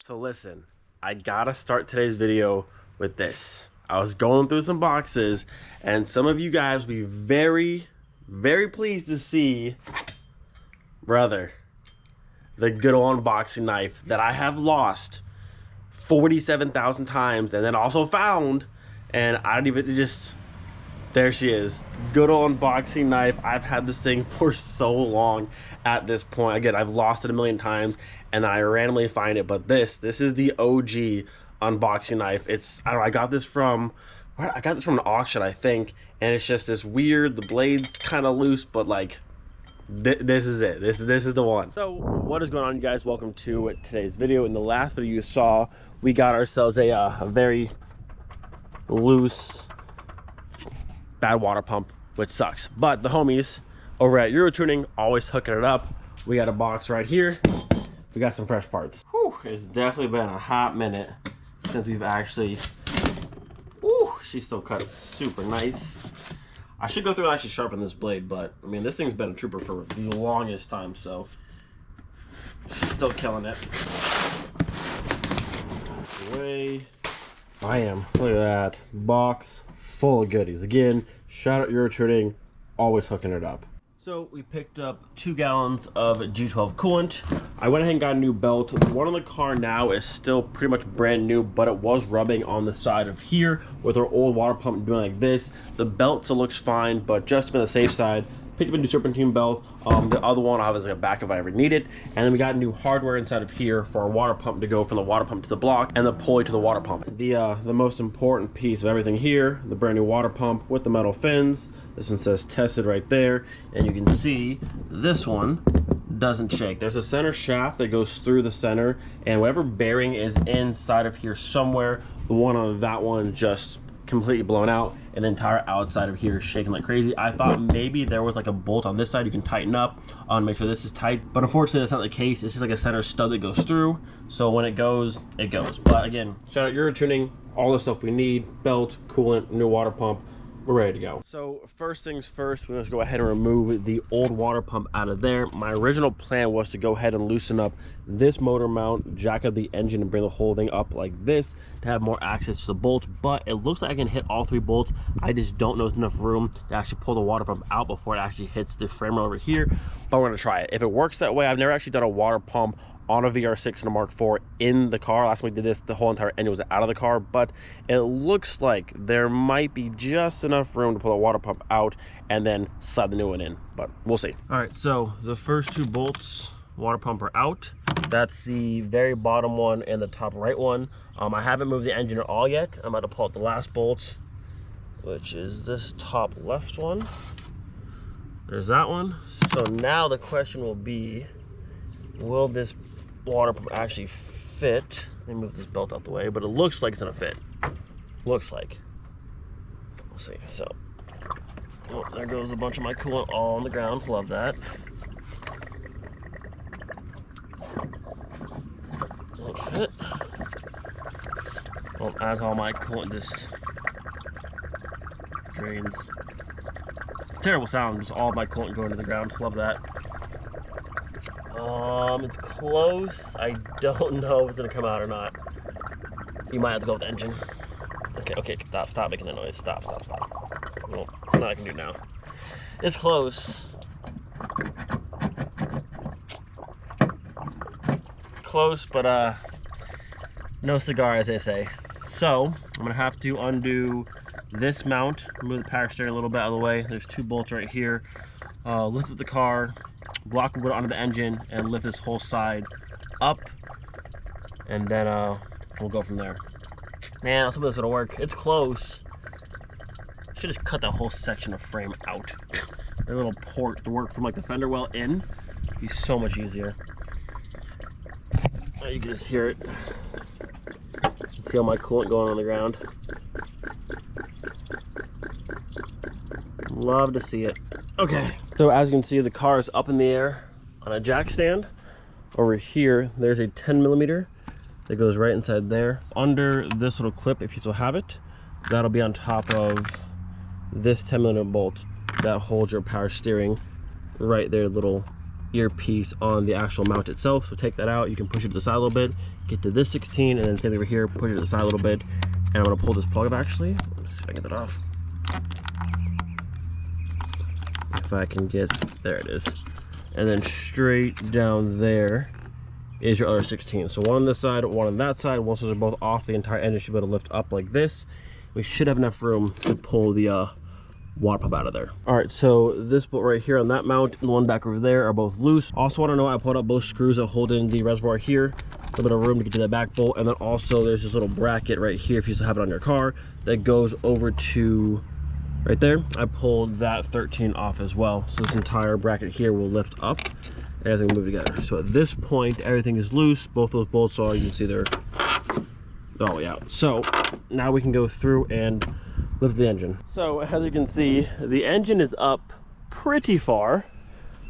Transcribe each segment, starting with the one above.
So listen, I gotta start today's video with this. I was going through some boxes and some of you guys will be very, very pleased to see, brother, the good old unboxing knife that I have lost 47,000 times and then also found, and I don't even there she is. Good old unboxing knife. I've had this thing for so long at this point. Again, I've lost it a million times and then I randomly find it, but this is the OG unboxing knife. I don't know, I got this from an auction, I think, and it's just this weird, the blade's kind of loose, but like this is it. This is the one. So what is going on, you guys? Welcome to today's video. In the last video you saw, we got ourselves a very loose, bad water pump, which sucks. But the homies over at Eurotuning always hooking it up. We got a box right here. We got some fresh parts. Whew, it's definitely been a hot minute since we've actually. Ooh, she still cuts super nice. I should go through and actually sharpen this blade, but I mean, this thing's been a trooper for the longest time, so she's still killing it. Away. I am. Look at that box full of goodies. Again, shout out Eurotuning, always hooking it up. So we picked up 2 gallons of G12 coolant. I went ahead and got a new belt. The one on the car now is still pretty much brand new, but it was rubbing on the side of here with our old water pump doing like this. The belt still looks fine, but just to be on the safe side, picked up a new serpentine belt. The other one I'll have as like a back if I ever need it. And then we got new hardware inside of here for our water pump to go from the water pump to the block and the pulley to the water pump. The most important piece of everything here, the brand new water pump with the metal fins. This one says tested right there, and you can see this one doesn't shake. There's a center shaft that goes through the center, and whatever bearing is inside of here somewhere, the one on that one just completely blown out, and the entire outside of here is shaking like crazy. I thought maybe there was like a bolt on this side you can tighten up on, make sure this is tight, but unfortunately that's not the case. It's just like a center stud that goes through, so when it goes, it goes. But again, shout out Eurotuning, all the stuff we need, belt, coolant, new water pump, we're ready to go. So first things first, we're going to go ahead and remove the old water pump out of there. My original plan was to go ahead and loosen up this motor mount, jack up the engine, and bring the whole thing up like this to have more access to the bolts, but it looks like I can hit all 3 bolts. I just don't know if there's enough room to actually pull the water pump out before it actually hits the frame over here, but we're going to try it. If it works that way, I've never actually done a water pump on a VR6 and a Mark IV in the car. Last time we did this, the whole entire engine was out of the car, but it looks like there might be just enough room to pull the water pump out and then slide the new one in, but we'll see. All right, so the first 2 bolts, water pump, are out. That's the very bottom one and the top right one. I haven't moved the engine at all yet. I'm about to pull out the last bolt, which is this top left one. There's that one. So now the question will be, will this water pump actually fit? Let me move this belt out the way, but it looks like it's gonna fit. Looks like. We'll see. So, oh, there goes a bunch of my coolant all on the ground. Love that. Won't fit. Well, as all my coolant just drains. Terrible sound, just all of my coolant going to the ground. Love that. It's close. I don't know if it's gonna come out or not. You might have to go with the engine. Okay, stop making that noise. Stop. Well, nothing I can do now. It's close. Close, but no cigar, as they say. So I'm gonna have to undo this mount, move the power steering a little bit out of the way. There's 2 bolts right here. Lift up the car, block wood onto the engine, and lift this whole side up, and then we'll go from there. Man, I was hoping this would work. It's close. Should just cut that whole section of frame out. A little port to work from like the fender well in. It'd be so much easier. You can just hear it. You can see all my coolant going on the ground. Love to see it. Okay, so as you can see, the car is up in the air on a jack stand. Over here, there's a 10mm that goes right inside there. Under this little clip, if you still have it, that'll be on top of this 10mm bolt that holds your power steering right there, little earpiece on the actual mount itself. So take that out, you can push it to the side a little bit, get to this 16, and then same over here, push it to the side a little bit. And I'm gonna pull this plug up actually. Let's see if I can get that off. If I can get, there it is. And then straight down there is your other 16. So one on this side, one on that side. Once those are both off, the entire engine should be able to lift up like this. We should have enough room to pull the water pump out of there. All right, so this bolt right here on that mount and the one back over there are both loose. Also want to know, I pulled out both screws that hold in the reservoir here. A little bit of room to get to that back bolt. And then also there's this little bracket right here, if you still have it on your car, that goes over to right there. I pulled that 13 off as well. So this entire bracket here will lift up and everything will move together. So at this point, everything is loose. Both those bolts are, you can see they're all the way out. So now we can go through and lift the engine. So as you can see, the engine is up pretty far,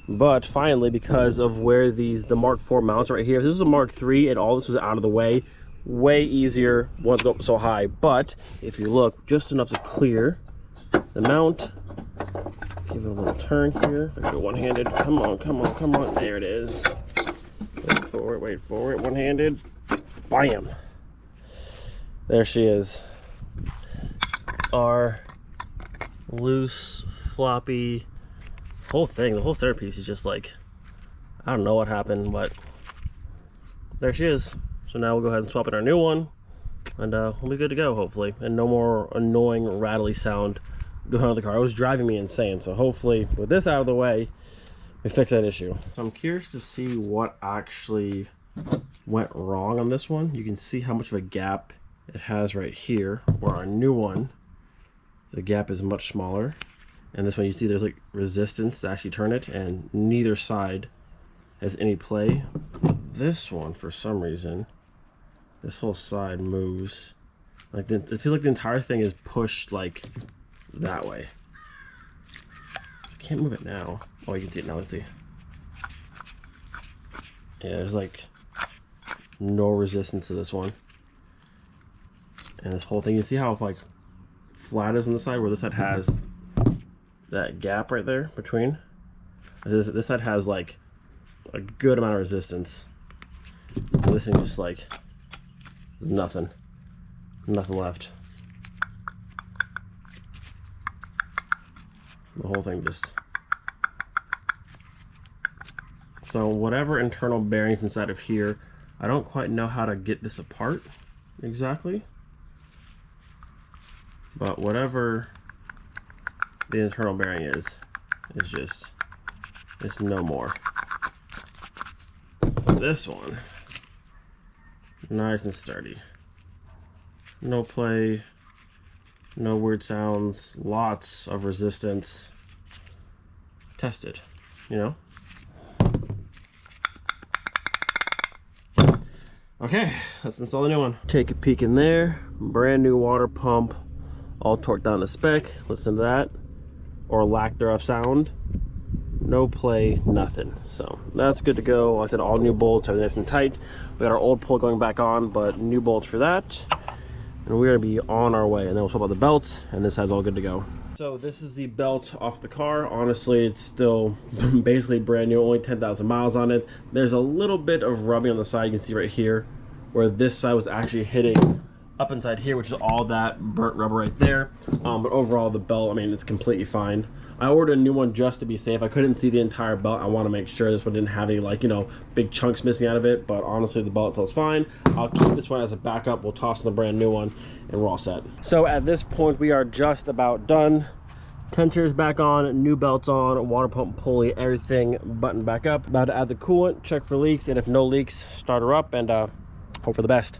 but finally, because of where the Mark IV mounts right here, if this is a Mark III and all this was out of the way easier once go up so high. But if you look, just enough to clear the mount. Give it a little turn here. If I go one-handed, come on, come on, come on. There it is. Wait for it, one-handed. Bam! There she is. Our loose, floppy whole thing. The whole centerpiece is just like, I don't know what happened, but there she is. So now we'll go ahead and swap in our new one, and we'll be good to go, hopefully. And no more annoying, rattly sound going on with the car. It was driving me insane. So hopefully, with this out of the way, we fix that issue. So I'm curious to see what actually went wrong on this one. You can see how much of a gap it has right here, where our new one, the gap is much smaller. And this one, you see there's like resistance to actually turn it, and neither side has any play. This one, for some reason, this whole side moves. Like it feels like the entire thing is pushed like that way. I can't move it now. Oh, you can see it now. Let's see. Yeah, there's like no resistance to this one. And this whole thing, you see how like flat is on the side, where this side has that gap right there between. This side has like a good amount of resistance. And this thing just like nothing left. The whole thing just. So whatever internal bearings inside of here, I don't quite know how to get this apart exactly. But whatever the internal bearing is just, it's no more. This one, nice and sturdy. No play, no weird sounds, lots of resistance. Tested, you know? Okay, let's install the new one. Take a peek in there, brand new water pump, all torqued down to spec. Listen to that, or lack thereof sound. No play, nothing. So that's good to go. Like I said, all new bolts, everything nice and tight. We got our old pull going back on, but new bolts for that. And we're gonna be on our way. And then we'll swap out the belts, and this side's all good to go. So this is the belt off the car. Honestly, it's still basically brand new, only 10,000 miles on it. There's a little bit of rubbing on the side, you can see right here, where this side was actually hitting up inside here, which is all that burnt rubber right there. But overall, the belt, I mean, it's completely fine. I ordered a new one just to be safe. I couldn't see the entire belt. I want to make sure this one didn't have any, like, you know, big chunks missing out of it. But honestly, the belt itself is fine. I'll keep this one as a backup. We'll toss in the brand new one, and we're all set. So at this point, we are just about done. Tensioners back on, new belts on, water pump pulley, everything buttoned back up. About to add the coolant, check for leaks, and if no leaks, start her up and hope for the best.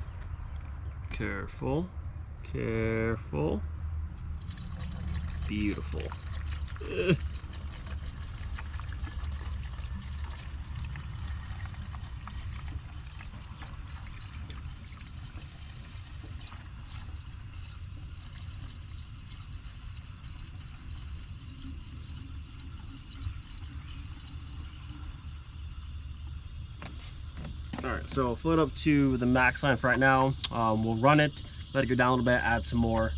Careful, careful. Beautiful. Alright, so float up to the max line for right now. We'll run it, let it go down a little bit, add some more,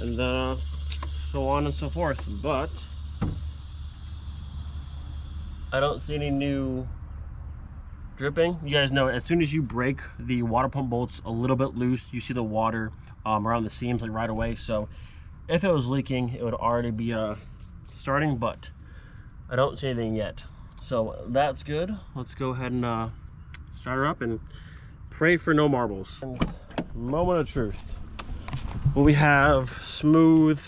and so on and so forth. But I don't see any new dripping. You guys know as soon as you break the water pump bolts a little bit loose, you see the water around the seams like right away. So if it was leaking, it would already be starting, but I don't see anything yet. So that's good. Let's go ahead and start her up and pray for no marbles. Moment of truth. Will we have smooth,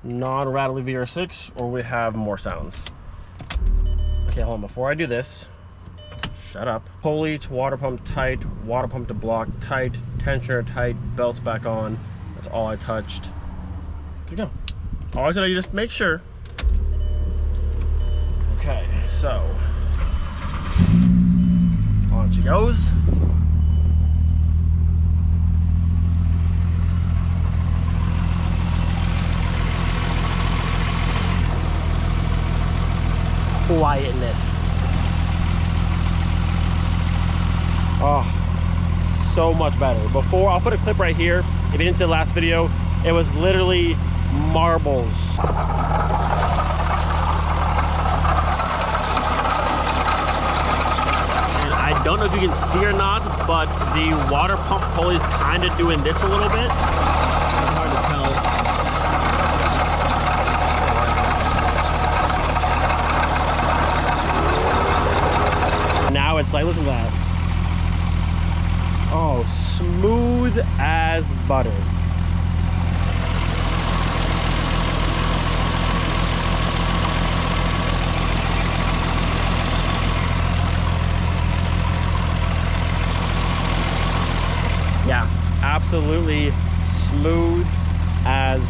non-rattly VR6, or we have more sounds? Okay, hold on. Before I do this, shut up. Pulley to water pump tight, water pump to block tight, tensioner tight, belts back on. That's all I touched. Good to go. Always gotta just make sure. Okay, so on she goes. Quietness. Oh, so much better. Before, I'll put a clip right here. If you didn't see the last video, it was literally marbles. And I don't know if you can see or not, but the water pump pulley is kind of doing this a little bit. It's hard to tell. Now it's like, listen to that. Oh, smooth as butter. Yeah, absolutely smooth as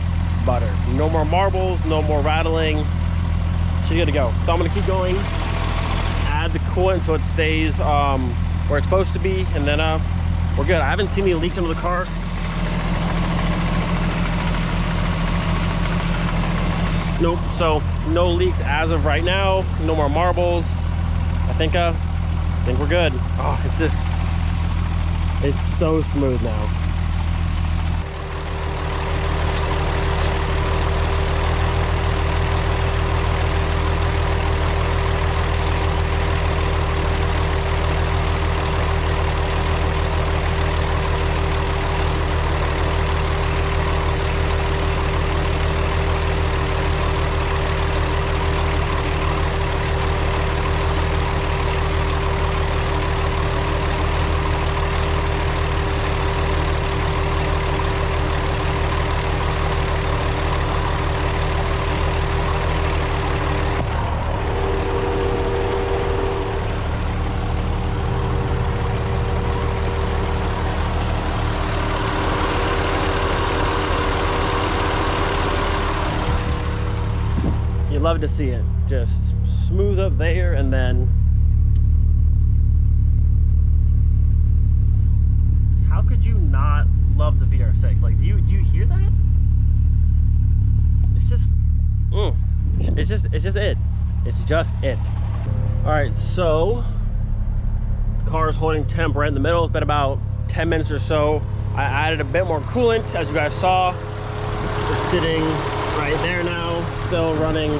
butter. No more marbles, no more rattling. She's good to go. So I'm gonna keep going. Add the coolant until it stays where it's supposed to be, and then we're good. I haven't seen any leaks into the car. Nope, so no leaks as of right now. No more marbles. I think we're good. Oh, it's so smooth now. You love to see it just smooth up there, and then how could you not love the VR6? Like, do you hear that? It's just it's just it. All right, so car is holding temp right in the middle. It's been about 10 minutes or so. I added a bit more coolant, as you guys saw. It's sitting right there now, still running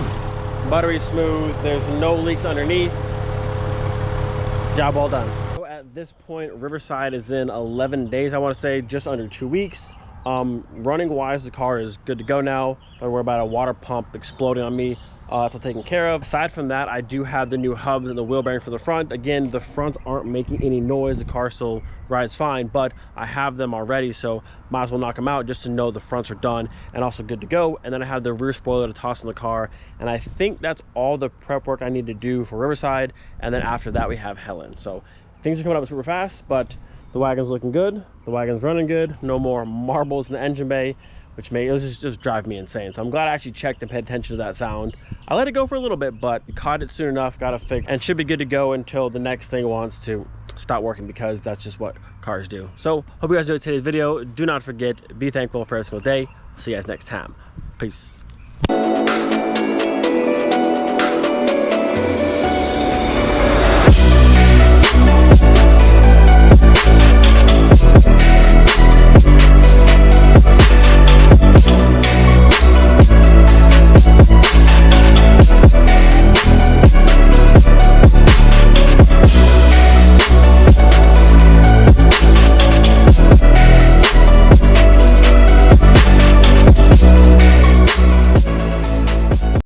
buttery smooth. There's no leaks underneath. Job well done. So at this point, Riverside is in 11 days, I want to say, just under 2 weeks. Running wise, the car is good to go now. Don't worry about a water pump exploding on me. It's all taken care of. Aside from that, I do have the new hubs and the wheel bearing for the front. Again, the fronts aren't making any noise. The car still rides fine, but I have them already, so might as well knock them out just to know the fronts are done and also good to go. And then I have the rear spoiler to toss in the car. And I think that's all the prep work I need to do for Riverside. And then after that, we have Helen. So things are coming up super fast, but the wagon's looking good. The wagon's running good. No more marbles in the engine bay, which may just drive me insane. So I'm glad I actually checked and paid attention to that sound. I let it go for a little bit, but caught it soon enough, got it fixed, and should be good to go until the next thing wants to stop working, because that's just what cars do. So hope you guys enjoyed today's video. Do not forget, be thankful for every single day. See you guys next time. Peace.